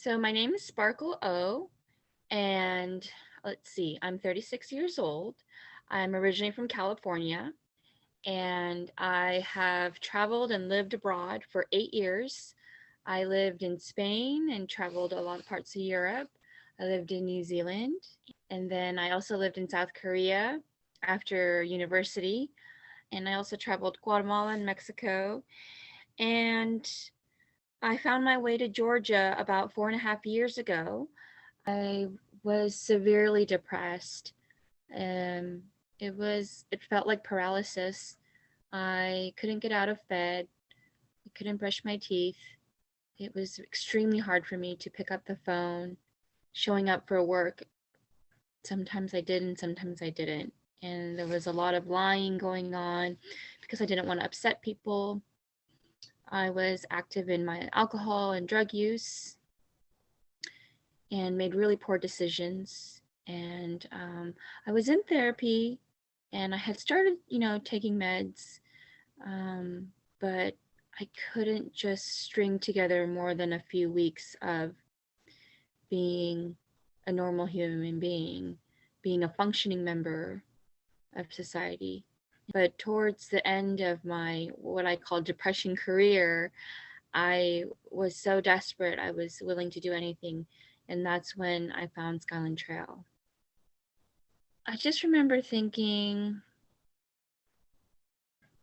So my name is Sparkle O, and let's see, I'm 36 years old. I'm originally from California, and I have traveled and lived abroad for 8 years. I lived in Spain and traveled a lot of parts of Europe. I lived in New Zealand, and then I also lived in South Korea after university, and I also traveled Guatemala and Mexico. And I found my way to Georgia about 4.5 years ago. I was severely depressed. Um, it felt like paralysis. I couldn't get out of bed. I couldn't brush my teeth. It was extremely hard for me to pick up the phone, showing up for work. Sometimes I did and sometimes I didn't. And there was a lot of lying going on because I didn't want to upset people. I was active in my alcohol and drug use and made really poor decisions. And I was in therapy and I had started, taking meds, but I couldn't just string together more than a few weeks of being a normal human being a functioning member of society. But towards the end of my what I call depression career, I was so desperate, I was willing to do anything. And that's when I found Skyland Trail. I just remember thinking,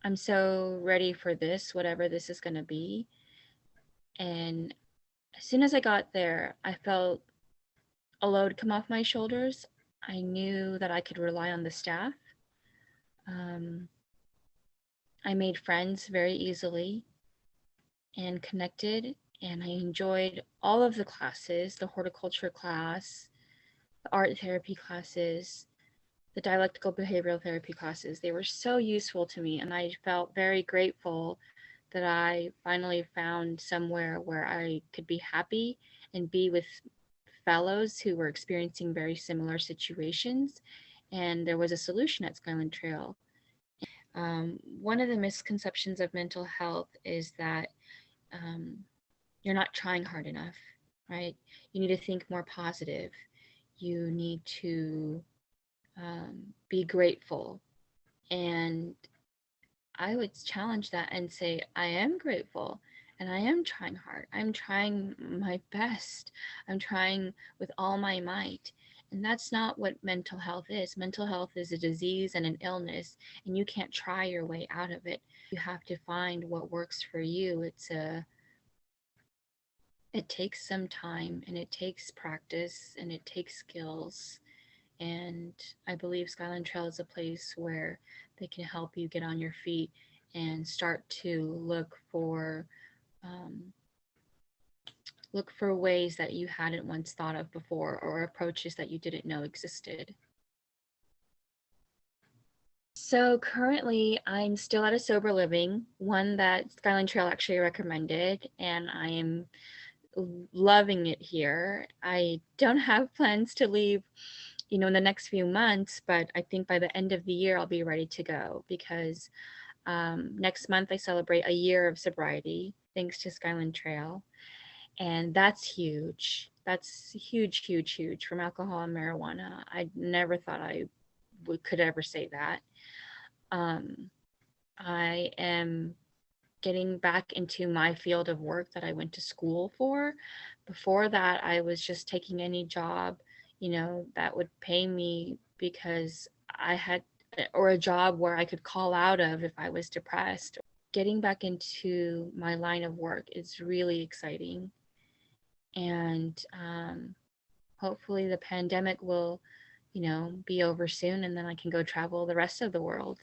I'm so ready for this, whatever this is going to be. And as soon as I got there, I felt a load come off my shoulders. I knew that I could rely on the staff. Um, I made friends very easily and connected, and I enjoyed all of the classes, the horticulture class, the art therapy classes, the dialectical behavioral therapy classes. They were so useful to me, and I felt very grateful that I finally found somewhere where I could be happy and be with fellows who were experiencing very similar situations. And there was a solution at Skyland Trail. One of the misconceptions of mental health is that um, you're not trying hard enough, right? You need to think more positive. You need to be grateful. And I would challenge that and say, I am grateful and I am trying hard. I'm trying my best. I'm trying with all my might. And that's not what mental health is. Mental health is a disease and an illness, and you can't try your way out of it. You have to find what works for you. It takes some time and it takes practice and it takes skills. And I believe Skyline Trail is a place where they can help you get on your feet and start to um, look for ways that you hadn't once thought of before, or approaches that you didn't know existed. So currently, I'm still at a sober living, one that Skyline Trail actually recommended, and I am loving it here. I don't have plans to leave, in the next few months, but I think by the end of the year, I'll be ready to go because next month I celebrate a year of sobriety thanks to Skyland Trail. And that's huge. That's huge, huge, huge from alcohol and marijuana. I never thought could ever say that. Um, I am getting back into my field of work that I went to school for. Before that, I was just taking any job, that would pay me because I had, or a job where I could call out of if I was depressed. Getting back into my line of work is really exciting. And hopefully the pandemic will, be over soon and then I can go travel the rest of the world.